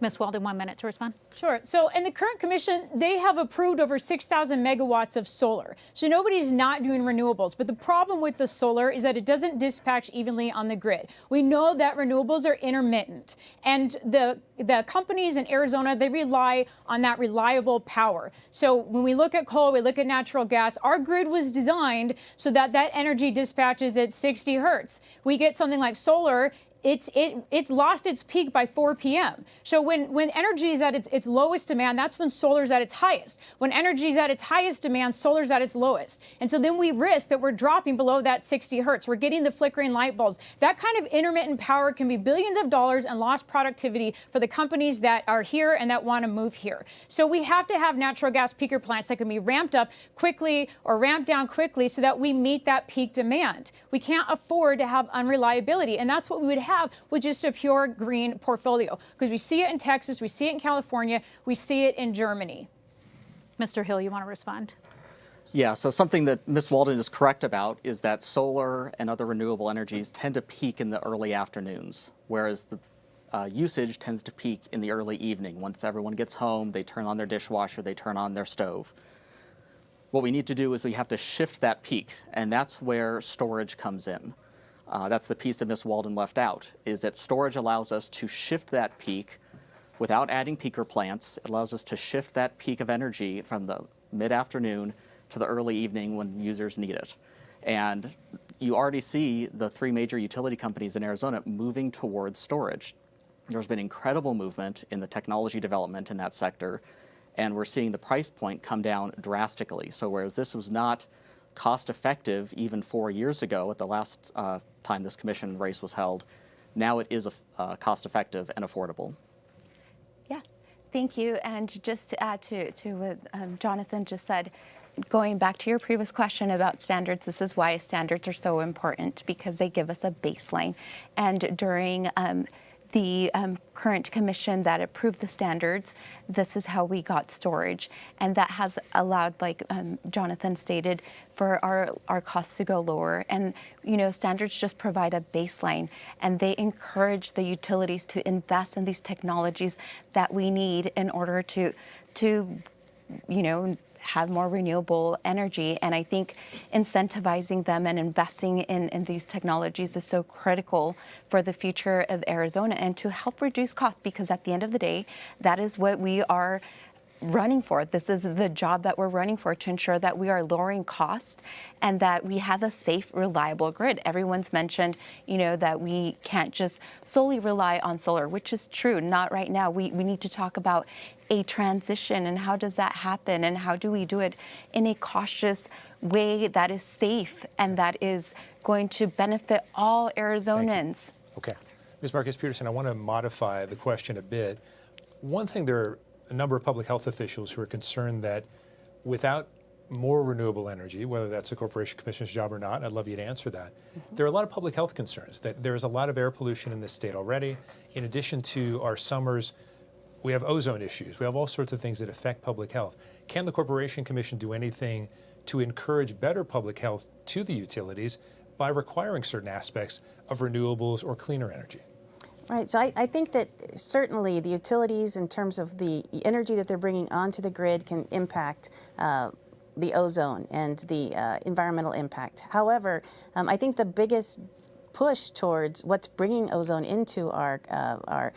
Ms. Walden, 1 minute to respond. Sure. So in the current commission, they have approved over 6,000 megawatts of solar. So nobody's not doing renewables. But the problem with the solar is that it doesn't dispatch evenly on the grid. We know that renewables are intermittent. And the companies in Arizona, they rely on that reliable power. So when we look at coal, we look at natural gas, our grid was designed so that that energy dispatches at 60 hertz. We get something like solar, it's lost its peak by 4 p.m. So when energy is at its lowest demand, that's when solar's at its highest. When energy is at its highest demand, solar's at its lowest. And so then we risk that we're dropping below that 60 hertz. We're getting the flickering light bulbs. That kind of intermittent power can be billions of dollars and lost productivity for the companies that are here and that want to move here. So we have to have natural gas peaker plants that can be ramped up quickly or ramped down quickly so that we meet that peak demand. We can't afford to have unreliability, and that's what we would have with just a pure green portfolio, because we see it in Texas, we see it in California, we see it in Germany. Mr. Hill, you want to respond? Yeah, so something that Ms. Walden is correct about is that solar and other renewable energies tend to peak in the early afternoons, whereas the usage tends to peak in the early evening. Once everyone gets home, they turn on their dishwasher, they turn on their stove. What we need to do is we have to shift that peak, and that's where storage comes in. That's the piece that Ms. Walden left out, is that storage allows us to shift that peak without adding peaker plants. It allows us to shift that peak of energy from the mid-afternoon to the early evening when users need it. And you already see the 3 major utility companies in Arizona moving towards storage. There's been incredible movement in the technology development in that sector, and we're seeing the price point come down drastically. So whereas this was not cost-effective even 4 years ago at the last time this commission race was held, now it is cost-effective and affordable. Yeah, thank you. And just to add to what Jonathon just said, going back to your previous question about standards, this is why standards are so important, because they give us a baseline. And during the current commission that approved the standards, this is how we got storage. And that has allowed, like Jonathon stated, for our costs to go lower. And, standards just provide a baseline, and they encourage the utilities to invest in these technologies that we need in order to have more renewable energy. And I think incentivizing them and investing in these technologies is so critical for the future of Arizona and to help reduce costs, because at the end of the day, that is what we are running for. This is the job that we're running for, to ensure that we are lowering costs and that we have a safe, reliable grid. Everyone's mentioned, that we can't just solely rely on solar, which is true. Not right now. We need to talk about a transition, and how does that happen, and how do we do it in a cautious way that is safe and that is going to benefit all Arizonans? Okay. Ms. Márquez Peterson, I want to modify the question a bit. One thing, there are a number of public health officials who are concerned that without more renewable energy, whether that's the Corporation Commission's job or not, I'd love you to answer that. There are a lot of public health concerns that there's a lot of air pollution in this state already. In addition to our summers, we have ozone issues. We have all sorts of things that affect public health. Can the Corporation Commission do anything to encourage better public health to the utilities by requiring certain aspects of renewables or cleaner energy? Right, so I think that certainly the utilities, in terms of the energy that they're bringing onto the grid, can impact the ozone and the environmental impact. However, I think the biggest push towards what's bringing ozone into our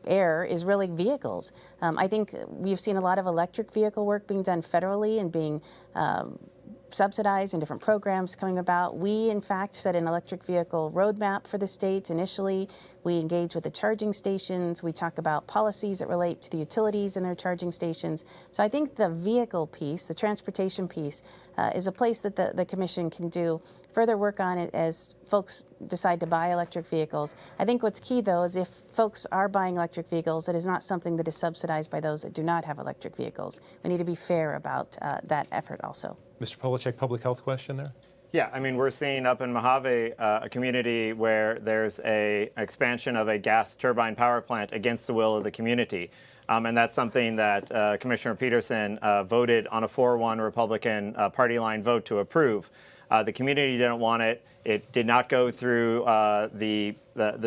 air is really vehicles. I think we've seen a lot of electric vehicle work being done federally and being subsidized and different programs coming about. We, in fact, set an electric vehicle roadmap for the state initially. We engage with the charging stations. We talk about policies that relate to the utilities and their charging stations. So I think the vehicle piece, the transportation piece, is a place that the Commission can do further work on it as folks decide to buy electric vehicles. I think what's key, though, is if folks are buying electric vehicles, it is not something that is subsidized by those that do not have electric vehicles. We need to be fair about that effort also. Mr. Polacheck, public health question there? Yeah, I mean, we're seeing up in Mojave a community where there's an expansion of a gas turbine power plant against the will of the community. And that's something that Commissioner Peterson voted on a 4-1 Republican party line vote to approve. The community didn't want it. It did not go through the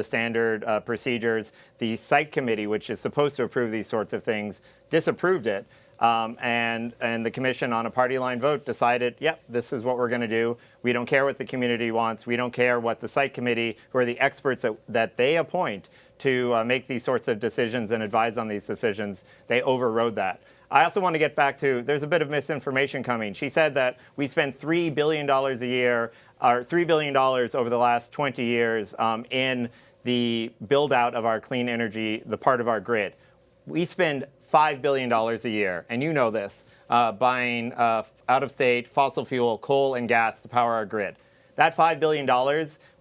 standard procedures. The site committee, which is supposed to approve these sorts of things, disapproved it. And the Commission, on a party line vote, decided, yep, this is what we're going to do. We don't care what the community wants. We don't care what the site committee, who are the experts that they appoint to make these sorts of decisions and advise on these decisions, they overrode that. I also want to get back to, there's a bit of misinformation coming. She said that we spend $3 billion a year, or $3 billion over the last 20 years in the build out of our clean energy, the part of our grid. We spend $5 billion a year, and you know this, buying out-of-state fossil fuel, coal and gas to power our grid. That $5 billion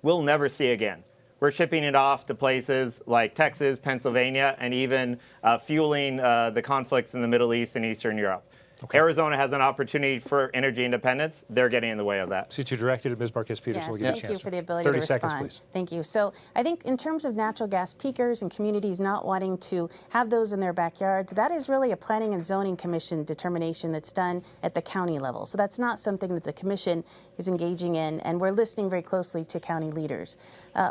we'll never see again. We're shipping it off to places like Texas, Pennsylvania, and even fueling the conflicts in the Middle East and Eastern Europe. Okay. Arizona has an opportunity for energy independence. They're getting in the way of that. Since you directed at Ms. Márquez Peterson, yes, we'll give you a chance. thank you for the ability to respond. 30 seconds, please. Thank you. So I think in terms of natural gas peakers and communities not wanting to have those in their backyards, that is really a Planning and Zoning Commission determination that's done at the county level. So that's not something that the Commission is engaging in, and we're listening very closely to county leaders.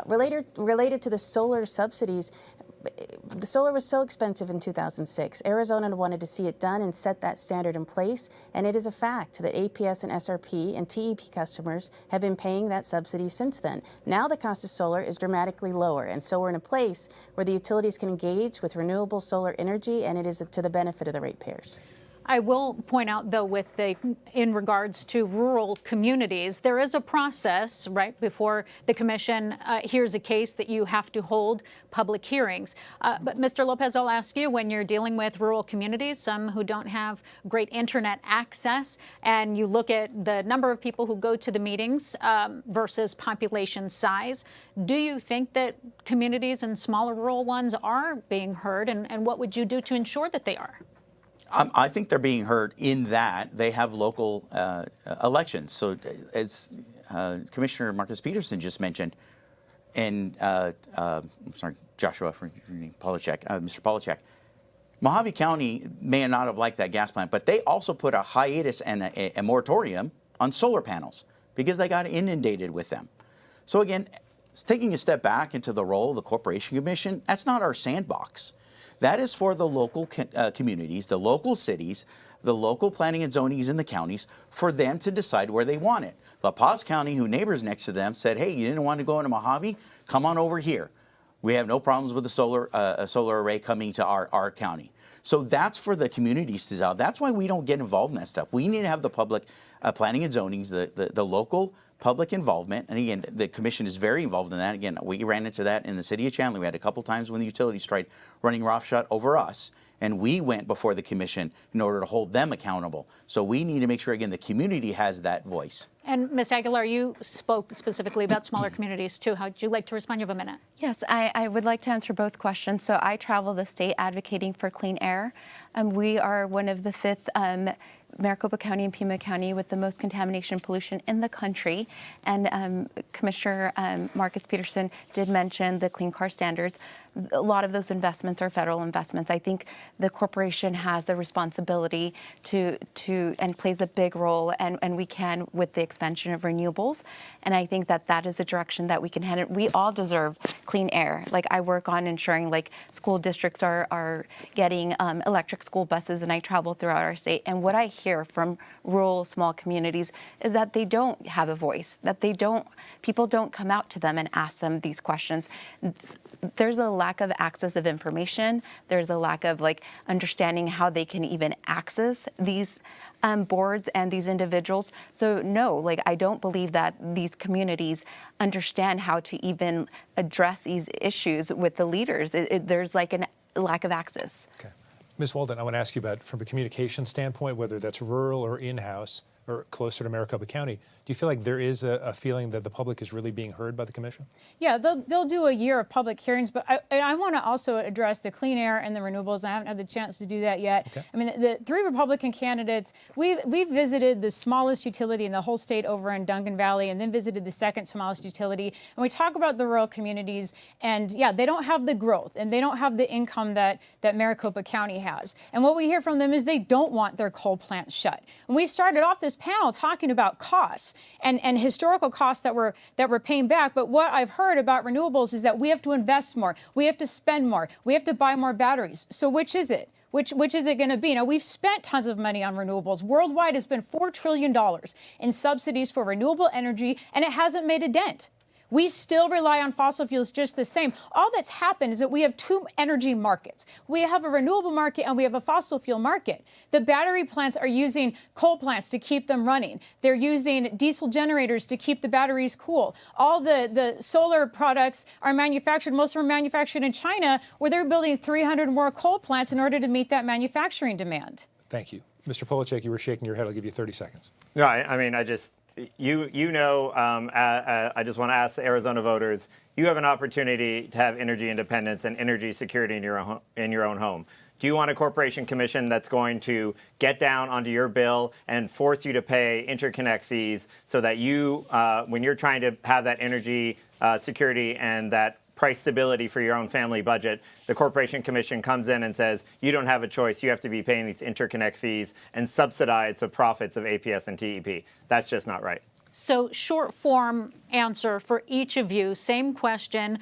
Related to the solar subsidies, the solar was so expensive in 2006. Arizona wanted to see it done and set that standard in place, and it is a fact that APS and SRP and TEP customers have been paying that subsidy since then. Now the cost of solar is dramatically lower, and so we're in a place where the utilities can engage with renewable solar energy, and it is to the benefit of the ratepayers. I will point out, though, in regards to rural communities, there is a process right before the Commission hears a case that you have to hold public hearings. But Mr. Lopez, I'll ask you, when you're dealing with rural communities, some who don't have great internet access, and you look at the number of people who go to the meetings versus population size, do you think that communities and smaller rural ones are being heard, and what would you do to ensure that they are? I think they're being heard in that they have local elections. So as Commissioner Márquez Peterson just mentioned, and I'm sorry, Joshua, for your name, Polacheck, Mr. Polacheck, Mojave County may not have liked that gas plant, but they also put a hiatus and a moratorium on solar panels because they got inundated with them. So again, taking a step back into the role of the Corporation Commission, that's not our sandbox. That is for the local communities, the local cities, the local planning and zonings in the counties, for them to decide where they want it. La Paz County, who neighbors next to them, said, hey, you didn't want to go into Mojave? Come on over here. We have no problems with the solar array coming to our county. So that's for the communities to decide. That's why we don't get involved in that stuff. We need to have the public planning and zonings, the local public involvement, and again, the commission is very involved in that. Again, we ran into that in the city of Chandler. We had a couple times when the utilities tried running roughshod over us, and we went before the commission in order to hold them accountable. So we need to make sure, again, the community has that voice. And Ms. Aguilar, you spoke specifically about smaller communities too. How would you like to respond? You have a minute. Yes, I would like to answer both questions. So I travel the state advocating for clean air. We are one of the 5th Maricopa County and Pima County with the most contamination pollution in the country. And Commissioner Márquez Peterson did mention the clean car standards. A lot of those investments are federal investments. I think the corporation has the responsibility to and plays a big role, and we can with the expansion of renewables. And I think that that is a direction that we can head in. We all deserve clean air. Like, I work on ensuring like school districts are getting electric school buses, and I travel throughout our state. And what I hear from rural small communities is that they don't have a voice, that people don't come out to them and ask them these questions. There's a lack of access of information. There's a lack of like understanding how they can even access these boards and these individuals. So no, like, I don't believe that these communities understand how to even address these issues with the leaders. There's like a lack of access. Okay. Ms. Walden, I want to ask you about, from a communication standpoint, whether that's rural or in-house or closer to Maricopa County, do you feel like there is a feeling that the public is really being heard by the commission? Yeah, they'll do a year of public hearings, but I want to also address the clean air and the renewables. I haven't had the chance to do that yet. Okay. I mean, the 3 Republican candidates, we've visited the smallest utility in the whole state over in Duncan Valley, and then visited the 2nd smallest utility. And we talk about the rural communities, and yeah, they don't have the growth and they don't have the income that Maricopa County has. And what we hear from them is they don't want their coal plants shut. And we started off this panel talking about costs and historical costs that we're paying back. But what I've heard about renewables is that we have to invest more, we have to spend more, we have to buy more batteries. So which is it? Which is it going to be? Now, we've spent tons of money on renewables. Worldwide, it's been $4 trillion in subsidies for renewable energy, and it hasn't made a dent. We still rely on fossil fuels just the same. All that's happened is that we have 2 energy markets. We have a renewable market and we have a fossil fuel market. The battery plants are using coal plants to keep them running. They're using diesel generators to keep the batteries cool. All the solar products are manufactured, most of them are manufactured in China, where they're building 300 more coal plants in order to meet that manufacturing demand. Thank you. Mr. Polacheck, you were shaking your head. I'll give you 30 seconds. No, I mean, I just just want to ask the Arizona voters, you have an opportunity to have energy independence and energy security in your own home. Do you want a corporation commission that's going to get down onto your bill and force you to pay interconnect fees so that you, when you're trying to have that energy security and that price stability for your own family budget, the Corporation Commission comes in and says, you don't have a choice. You have to be paying these interconnect fees and subsidize the profits of APS and TEP. That's just not right. So short form answer for each of you, same question,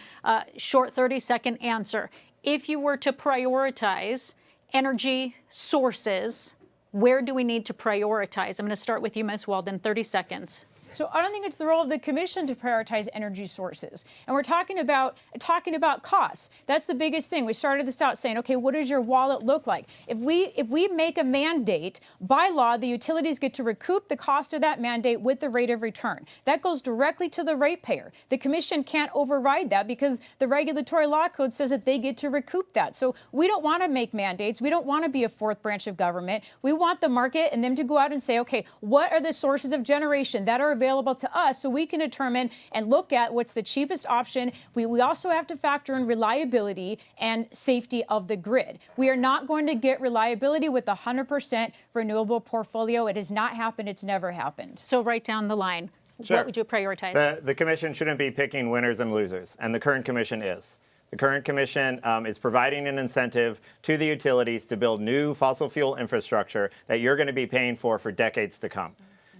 short 30-second answer. If you were to prioritize energy sources, where do we need to prioritize? I'm going to start with you, Ms. Walden, 30 seconds. So I don't think it's the role of the commission to prioritize energy sources. And we're talking about costs. That's the biggest thing. We started this out saying, okay, what does your wallet look like? If we make a mandate, by law, the utilities get to recoup the cost of that mandate with the rate of return. That goes directly to the ratepayer. The commission can't override that because the regulatory law code says that they get to recoup that. So we don't want to make mandates. We don't want to be a 4th branch of government. We want the market and them to go out and say, okay, what are the sources of generation that are available to us so we can determine and look at what's the cheapest option. We also have to factor in reliability and safety of the grid. We are not going to get reliability with a 100% renewable portfolio. It has not happened. It's never happened. So right down the line, Sure. What would you prioritize? The commission shouldn't be picking winners and losers, and the current commission is. The current commission is providing an incentive to the utilities to build new fossil fuel infrastructure that you're going to be paying for decades to come.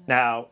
Now,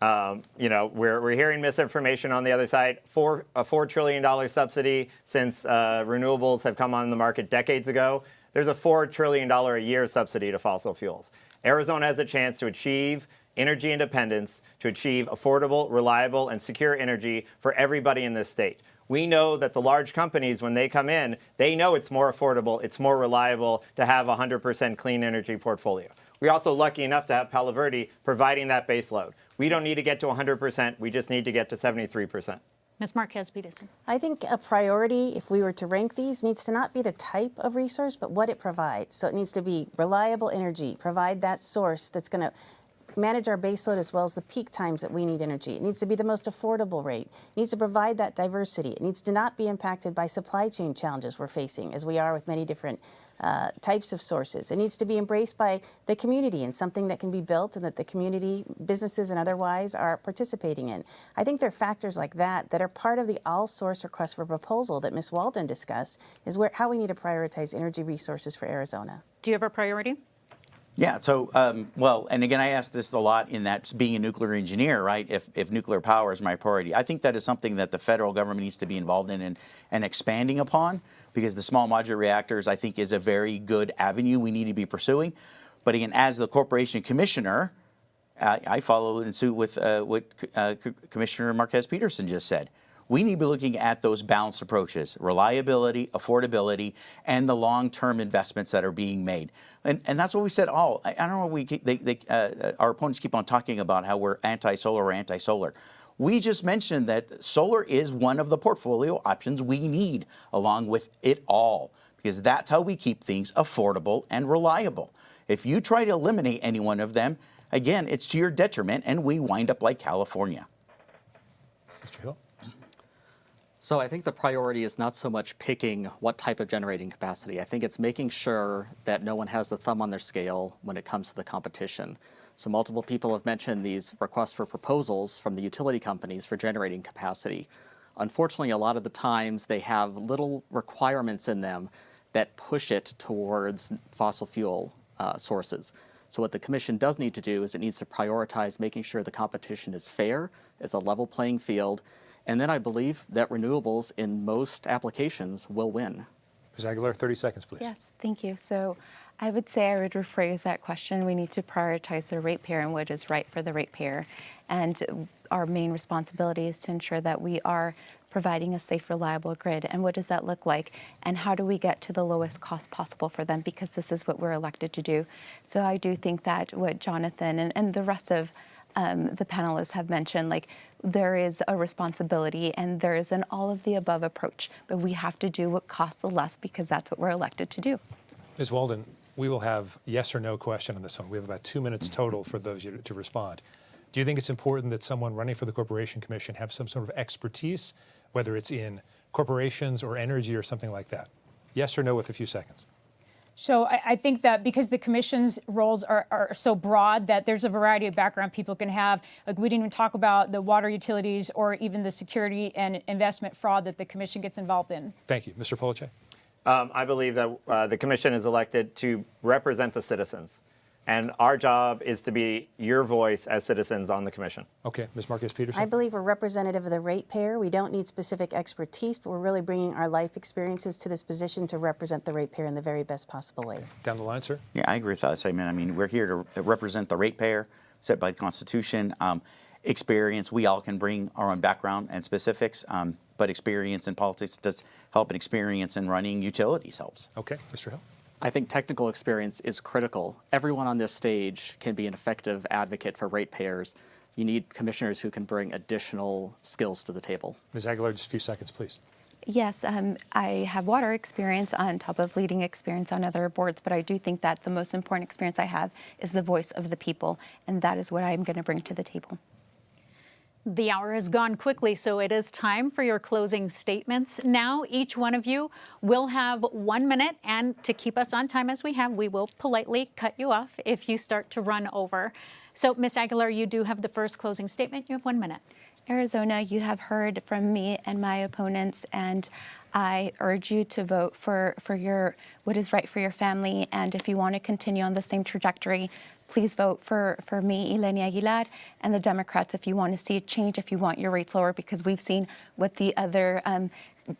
we're hearing misinformation on the other side. A $4 trillion subsidy since renewables have come on the market decades ago. There's a $4 trillion a year subsidy to fossil fuels. Arizona has a chance to achieve energy independence, to achieve affordable, reliable, and secure energy for everybody in this state. We know that the large companies, when they come in, they know it's more affordable, it's more reliable to have a 100% clean energy portfolio. We're also lucky enough to have Palo Verde providing that base load. We don't need to get to 100%. We just need to get to 73%. Ms. Márquez Peterson. I think a priority, if we were to rank these, needs to not be the type of resource, but what it provides. So it needs to be reliable energy, provide that source that's going to manage our baseload as well as the peak times that we need energy. It needs to be the most affordable rate. It needs to provide that diversity. It needs to not be impacted by supply chain challenges we're facing, as we are with many different types of sources. It needs to be embraced by the community and something that can be built and that the community, businesses and otherwise, are participating in. I think there are factors like that that are part of the all-source request for proposal that Ms. Walden discussed, is how we need to prioritize energy resources for Arizona. Do you have a priority? Yeah, so, well, and again, I ask this a lot in that being a nuclear engineer, right, if nuclear power is my priority. I think that is something that the federal government needs to be involved in and expanding upon, because the small modular reactors, I think, is a very good avenue we need to be pursuing. But again, as the corporation commissioner, I follow in suit with what Commissioner Márquez Peterson just said. We need to be looking at those balanced approaches: reliability, affordability, and the long-term investments that are being made. And that's what we said. I don't know. Our opponents keep on talking about how we're anti-solar or anti-solar. We just mentioned that solar is one of the portfolio options we need, along with it all, because that's how we keep things affordable and reliable. If you try to eliminate any one of them, again, it's to your detriment, and we wind up like California. Mr. Hill? So I think the priority is not so much picking what type of generating capacity. I think it's making sure that no one has the thumb on their scale when it comes to the competition. So multiple people have mentioned these requests for proposals from the utility companies for generating capacity. Unfortunately, a lot of the times they have little requirements in them that push it towards fossil fuel sources. So what the commission does need to do is it needs to prioritize making sure the competition is fair, it's a level playing field, and then I believe that renewables in most applications will win. Ms. Aguilar, 30 seconds, please. Yes, thank you. So I would say I would rephrase that question. We need to prioritize the ratepayer and what is right for the ratepayer. And our main responsibility is to ensure that we are providing a safe, reliable grid. And what does that look like? And how do we get to the lowest cost possible for them? Because this is what we're elected to do. So I do think that what Jonathon and the rest of the panelists have mentioned, like, there is a responsibility and there is an all of the above approach, but we have to do what costs the less because that's what we're elected to do. Ms. Walden, we will have yes or no question on this one. We have about 2 minutes total for those to respond. Do you think it's important that someone running for the Corporation Commission have some sort of expertise, whether it's in corporations or energy or something like that? Yes or no with a few seconds. So I think that because the commission's roles are so broad that there's a variety of background people can have. Like, we didn't even talk about the water utilities or even the security and investment fraud that the commission gets involved in. Thank you. Mr. Polacheck? I believe that the commission is elected to represent the citizens. And our job is to be your voice as citizens on the commission. Okay, Ms. Márquez Peterson. I believe we're representative of the ratepayer. We don't need specific expertise, but we're really bringing our life experiences to this position to represent the ratepayer in the very best possible way. Down the line, sir. Yeah, I agree with that statement. I mean, we're here to represent the ratepayer set by the Constitution. Experience, we all can bring our own background and specifics, but experience in politics does help, and experience in running utilities helps. Okay, Mr. Hill. I think technical experience is critical. Everyone on this stage can be an effective advocate for ratepayers. You need commissioners who can bring additional skills to the table. Ms. Aguilar, just a few seconds, please. Yes, I have water experience on top of leading experience on other boards, but I do think that the most important experience I have is the voice of the people, and that is what I'm going to bring to the table. The hour has gone quickly, so it is time for your closing statements. Now, each one of you will have 1 minute, and to keep us on time as we have, we will politely cut you off if you start to run over. So, Ms. Aguilar, you do have the first closing statement. You have 1 minute. Arizona, you have heard from me and my opponents, and I urge you to vote for what is right for your family. And if you want to continue on the same trajectory, please vote for me, Ylenia Aguilar, and the Democrats if you want to see a change, if you want your rates lower, because we've seen what the other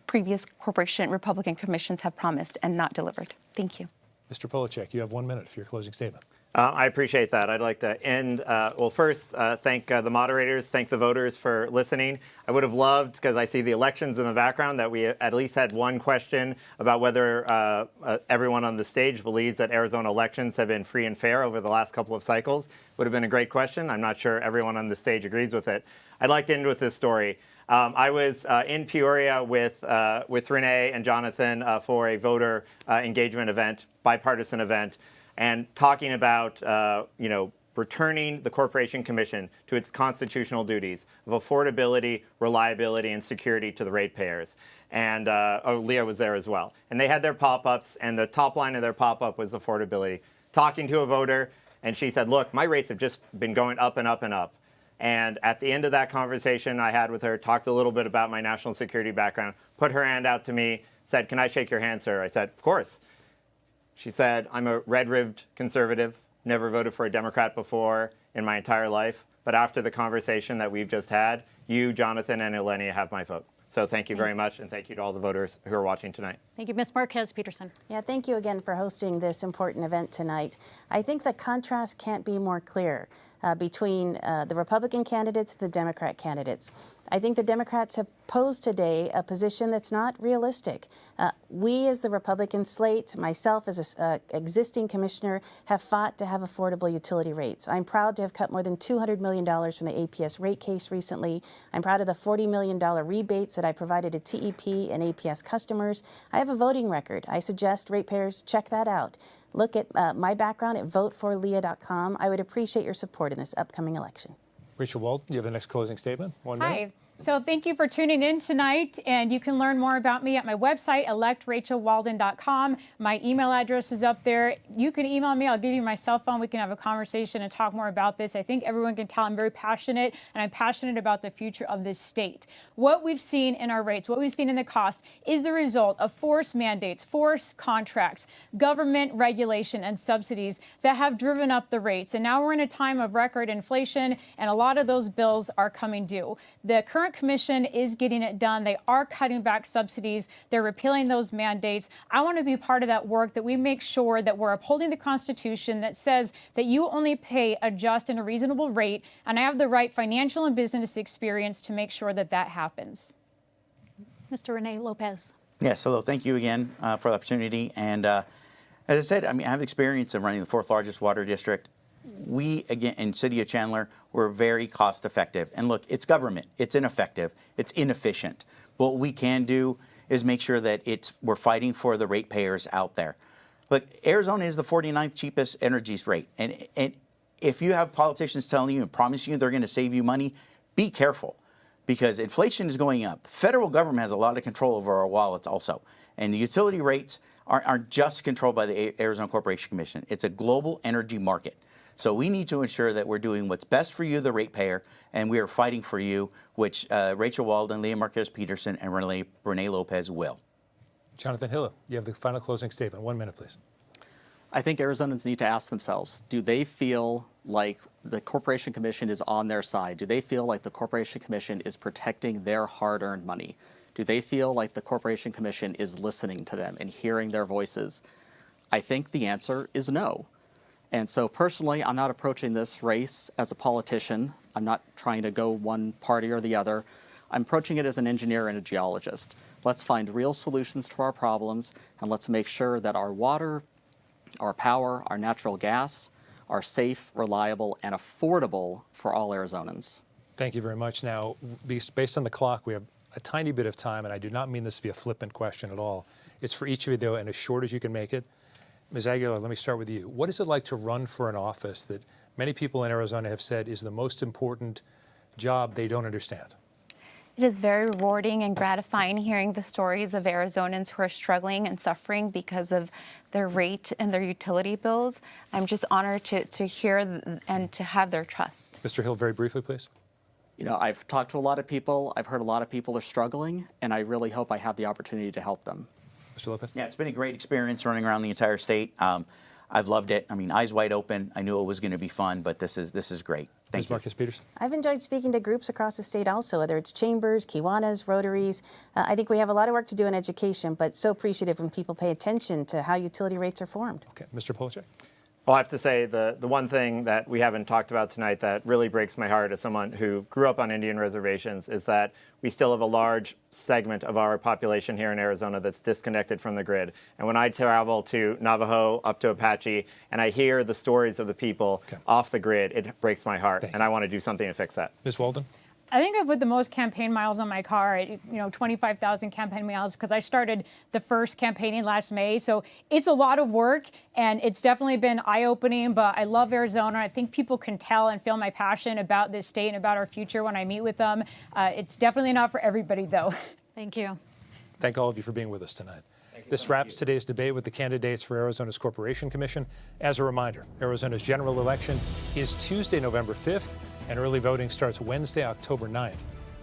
previous Republican commissions have promised and not delivered. Thank you. Mr. Polacheck, you have 1 minute for your closing statement. I appreciate that. I'd like to end, first, thank the moderators, thank the voters for listening. I would have loved, because I see the elections in the background, that we at least had one question about whether everyone on the stage believes that Arizona elections have been free and fair over the last couple of cycles. Would have been a great question. I'm not sure everyone on the stage agrees with it. I'd like to end with this story. I was in Peoria with Rene and Jonathon for a voter engagement event, bipartisan event, and talking about, returning the Corporation Commission to its constitutional duties of affordability, reliability, and security to the ratepayers. And Leah was there as well. And they had their pop-ups, and the top line of their pop-up was affordability. Talking to a voter, and she said, look, my rates have just been going up and up and up. And at the end of that conversation I had with her, talked a little bit about my national security background, put her hand out to me, said, can I shake your hand, sir? I said, of course. She said, I'm a red-ribbed conservative, never voted for a Democrat before in my entire life. But after the conversation that we've just had, you, Jonathon, and Ylenia have my vote. So thank you very much, and thank you to all the voters who are watching tonight. Thank you, Ms. Márquez. Peterson. Yeah, thank you again for hosting this important event tonight. I think the contrast can't be more clear between the Republican candidates and the Democrat candidates. I think the Democrats have posed today a position that's not realistic. We, as the Republican slate, myself as an existing commissioner, have fought to have affordable utility rates. I'm proud to have cut more than $200 million from the APS rate case recently. I'm proud of the $40 million rebates that I provided to TEP and APS customers. I have a voting record. I suggest ratepayers check that out. Look at my background at voteforleah.com. I would appreciate your support in this upcoming election. Rachel Walden, you have the next closing statement. 1 minute. Hi. So thank you for tuning in tonight, and you can learn more about me at my website, electrachelwalden.com. My email address is up there. You can email me. I'll give you my cell phone. We can have a conversation and talk more about this. I think everyone can tell I'm very passionate, and I'm passionate about the future of this state. What we've seen in our rates, what we've seen in the cost, is the result of forced mandates, forced contracts, government regulation, and subsidies that have driven up the rates. And now we're in a time of record inflation, and a lot of those bills are coming due. The current commission is getting it done. They are cutting back subsidies. They're repealing those mandates. I want to be part of that work, that we make sure that we're upholding the Constitution that says that you only pay a just and a reasonable rate, and I have the right financial and business experience to make sure that that happens. Mr. Rene Lopez. Yes, hello. Thank you again for the opportunity. And as I said, I have experience in running the 4th largest water district. We, again, in City of Chandler, we're very cost effective. And look, it's government. It's ineffective. It's inefficient. But what we can do is make sure that we're fighting for the ratepayers out there. Look, Arizona is the 49th cheapest energy rate. And if you have politicians telling you and promising you they're going to save you money, be careful, because inflation is going up. The federal government has a lot of control over our wallets also. And the utility rates aren't just controlled by the Arizona Corporation Commission. It's a global energy market. So we need to ensure that we're doing what's best for you, the ratepayer, and we are fighting for you, which Rachel Walden, Leah Márquez Peterson, and Rene Lopez will. Jonathon Hill, you have the final closing statement. 1 minute, please. I think Arizonans need to ask themselves, do they feel like the Corporation Commission is on their side? Do they feel like the Corporation Commission is protecting their hard-earned money? Do they feel like the Corporation Commission is listening to them and hearing their voices? I think the answer is no. And so personally, I'm not approaching this race as a politician. I'm not trying to go one party or the other. I'm approaching it as an engineer and a geologist. Let's find real solutions to our problems, and let's make sure that our water, our power, our natural gas are safe, reliable, and affordable for all Arizonans. Thank you very much. Now, based on the clock, we have a tiny bit of time, and I do not mean this to be a flippant question at all. It's for each of you, though, and as short as you can make it. Ms. Aguilar, let me start with you. What is it like to run for an office that many people in Arizona have said is the most important job they don't understand? It is very rewarding and gratifying hearing the stories of Arizonans who are struggling and suffering because of their rate and their utility bills. I'm just honored to hear and to have their trust. Mr. Hill, very briefly, please. You know, I've talked to a lot of people. I've heard a lot of people are struggling, and I really hope I have the opportunity to help them. Mr. Lopez? Yeah, it's been a great experience running around the entire state. I've loved it. I mean, eyes wide open. I knew it was going to be fun, but this is great. Thank you. Ms. Márquez Peterson? I've enjoyed speaking to groups across the state also, whether it's chambers, Kiwanis, Rotaries. I think we have a lot of work to do in education, but so appreciative when people pay attention to how utility rates are formed. Okay. Mr. Polacheck? Well, I have to say the one thing that we haven't talked about tonight that really breaks my heart as someone who grew up on Indian reservations is that we still have a large segment of our population here in Arizona that's disconnected from the grid. And when I travel to Navajo, up to Apache, and I hear the stories of the people off the grid, it breaks my heart. And I want to do something to fix that. Ms. Walden? I think I put the most campaign miles on my car, 25,000 campaign miles, because I started the first campaigning last May. So it's a lot of work, and it's definitely been eye-opening, but I love Arizona. I think people can tell and feel my passion about this state and about our future when I meet with them. It's definitely not for everybody, though. Thank you. Thank all of you for being with us tonight. This wraps today's debate with the candidates for Arizona's Corporation Commission. As a reminder, Arizona's general election is Tuesday, November 5th, and early voting starts Wednesday, October 9th.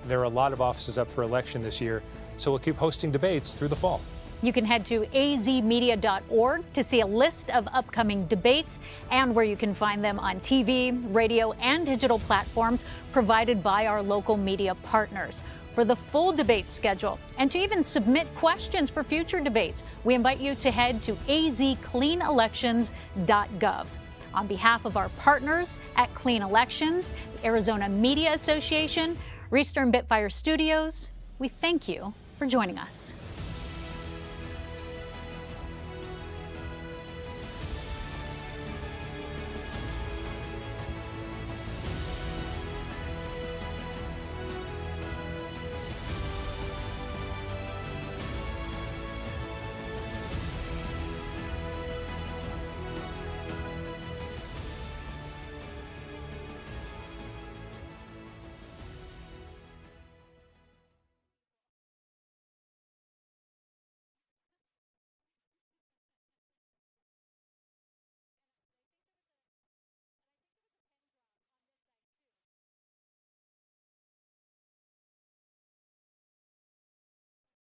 There are a lot of offices up for election this year, so we'll keep hosting debates through the fall. You can head to azmedia.org to see a list of upcoming debates and where you can find them on TV, radio, and digital platforms provided by our local media partners. For the full debate schedule and to even submit questions for future debates, we invite you to head to azcleanelections.gov. On behalf of our partners at Clean Elections, the Arizona Media Association, Reestern Bitfire Studios, we thank you for joining us.